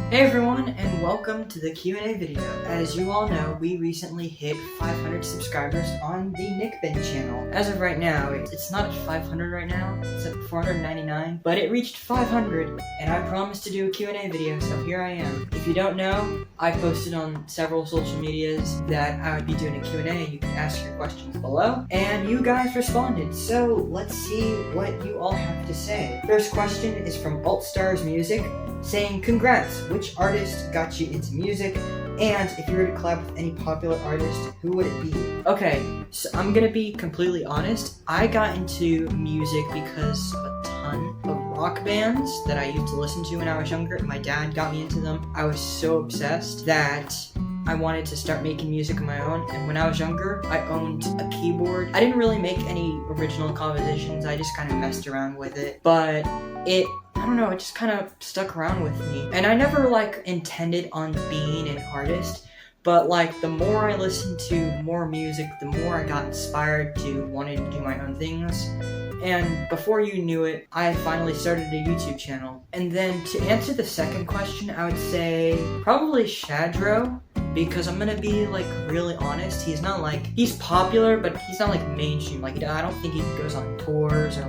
Hey everyone, and welcome to the Q&A video. As you all know, we recently hit 500 subscribers on the Nickbin channel. As of right now, it's not at 500 right now, it's at 499, but it reached 500, and I promised to do a Q&A video, so here I am. If you don't know, I posted on several social medias that I would be doing a Q&A. You can ask your questions below, and you guys responded, so let's see what you all have to say. First question is from AltStars Music, saying, congrats, which artist got you into music? And if you were to collab with any popular artist, who would it be? Okay, so I'm gonna be completely honest. I got into music because of a ton of rock bands that I used to listen to when I was younger. My dad got me into them. I was so obsessed that I wanted to start making music on my own, and when I was younger, I owned a keyboard. I didn't really make any original compositions, I just kind of messed around with it, but I don't know, it just kind of stuck around with me. And I never, intended on being an artist, but, the more I listened to more music, the more I got inspired to wanting to do my own things. And before you knew it, I finally started a YouTube channel. And then to answer the second question, I would say probably Shadro, because I'm gonna be, really honest. He's popular, but he's not, mainstream. I don't think he goes on tours, or,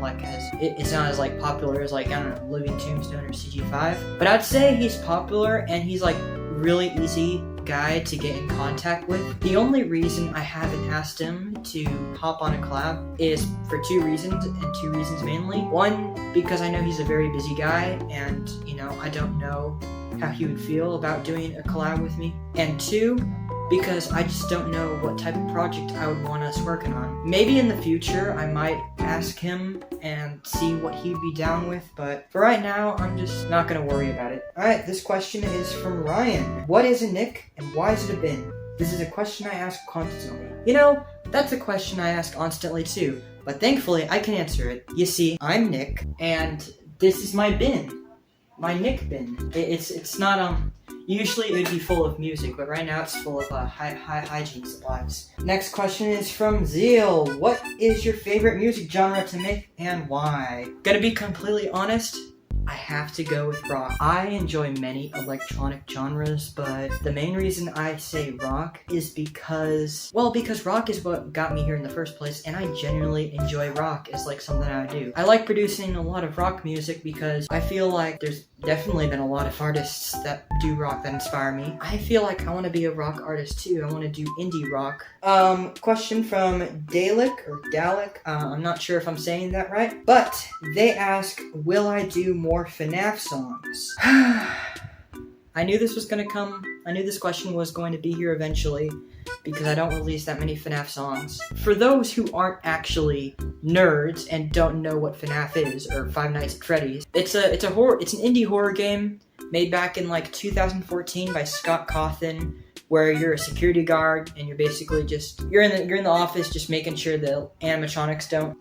it's not as, popular as, I don't know, Living Tombstone or CG5. But I'd say he's popular, and he's, really easy guy to get in contact with. The only reason I haven't asked him to hop on a collab is for two reasons, and two reasons mainly. One, because I know he's a very busy guy, and, I don't know how he would feel about doing a collab with me. And two, because I just don't know what type of project I would want us working on. Maybe in the future, I might ask him and see what he'd be down with, but for right now, I'm just not gonna worry about it. Alright, this question is from Ryan. What is a nick, and why is it a bin? This is a question I ask constantly. That's a question I ask constantly too, but thankfully, I can answer it. You see, I'm Nick, and this is my bin. My Nickbin. It's not, usually it would be full of music, but right now it's full of high hygiene supplies. Next question is from Zeal. What is your favorite music genre to make, and why? Gonna be completely honest, I have to go with rock. I enjoy many electronic genres, but the main reason I say rock is because rock is what got me here in the first place, and I genuinely enjoy rock as something I do. I like producing a lot of rock music because I feel like there's definitely been a lot of artists that do rock that inspire me. I feel like I want to be a rock artist too. I want to do indie rock. Question from Dalek. I'm not sure if I'm saying that right, but they ask, will I do more FNAF songs? I knew this was gonna come. I knew this question was going to be here eventually, because I don't release that many FNAF songs. For those who aren't actually nerds and don't know what FNAF is, or Five Nights at Freddy's, it's an indie horror game made back in 2014 by Scott Cawthon, where you're a security guard and you're basically you're in the office just making sure the animatronics don't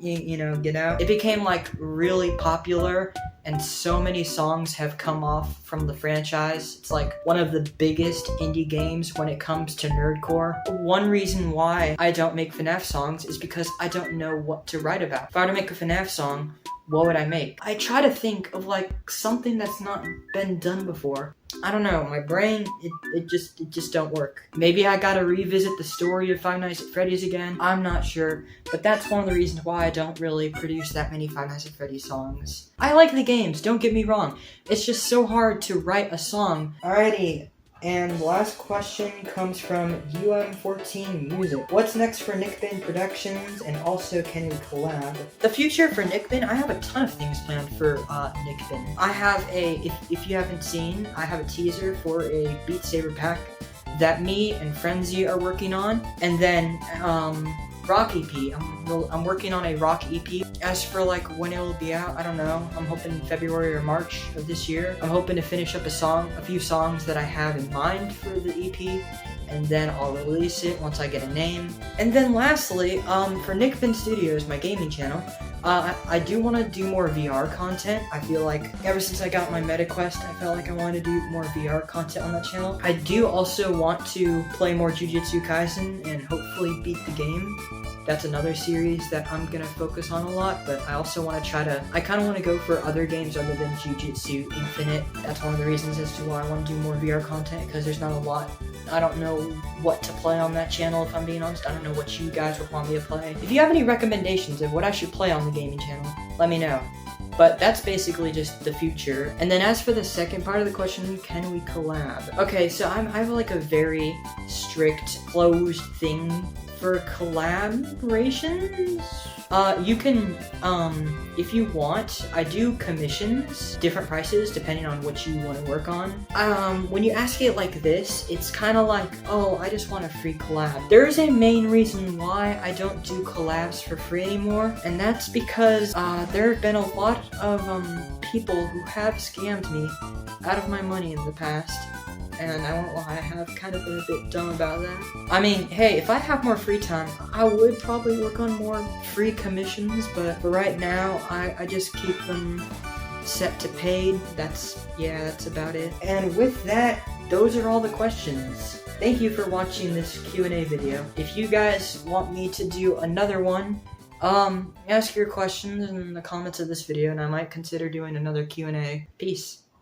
get out. It became really popular, and so many songs have come off from the franchise. It's one of the biggest indie games when it comes to nerdcore. One reason why I don't make FNAF songs is because I don't know what to write about. If I were to make a FNAF song, what would I make? I try to think of something that's not been done before. I don't know, my brain, it just don't work. Maybe I gotta revisit the story of Five Nights at Freddy's again. I'm not sure, but that's one of the reasons why I don't really produce that many Five Nights at Freddy's songs. I like the games, don't get me wrong. It's just so hard to write a song. Alrighty. And the last question comes from UM14 Music. What's next for Nickbin Productions, and also can we collab? The future for Nickbin, I have a ton of things planned for Nickbin. I have if you haven't seen, I have a teaser for a Beat Saber pack that me and Frenzy are working on, and then rock EP. I'm working on a rock EP. As for when it will be out, I don't know. I'm hoping February or March of this year. I'm hoping to finish up a few songs that I have in mind for the EP, and then I'll release it once I get a name. And then lastly, for NickBinStudios, my gaming channel, I do want to do more VR content. I feel like ever since I got my MetaQuest, I felt like I wanted to do more VR content on that channel. I do also want to play more Jujutsu Kaisen and hopefully beat the game. That's another series that I'm gonna focus on a lot, but I also want to I kind of want to go for other games other than Jujutsu Infinite. That's one of the reasons as to why I want to do more VR content, because there's not a lot. I don't know what to play on that channel, if I'm being honest. I don't know what you guys would want me to play. If you have any recommendations of what I should play on the gaming channel, let me know. But that's basically just the future. And then as for the second part of the question, can we collab? Okay, so I have like a very strict, closed thing for collaborations. You can, if you want, I do commissions, different prices depending on what you want to work on. When you ask it like this, it's kind of like, oh, I just want a free collab. There's a main reason why I don't do collabs for free anymore, and that's because, there have been a lot of, people who have scammed me out of my money in the past. And I won't lie, I have kind of been a bit dumb about that. I mean, hey, if I have more free time, I would probably work on more free commissions, but for right now, I just keep them set to paid. That's about it. And with that, those are all the questions. Thank you for watching this Q&A video. If you guys want me to do another one, ask your questions in the comments of this video, and I might consider doing another Q&A. Peace.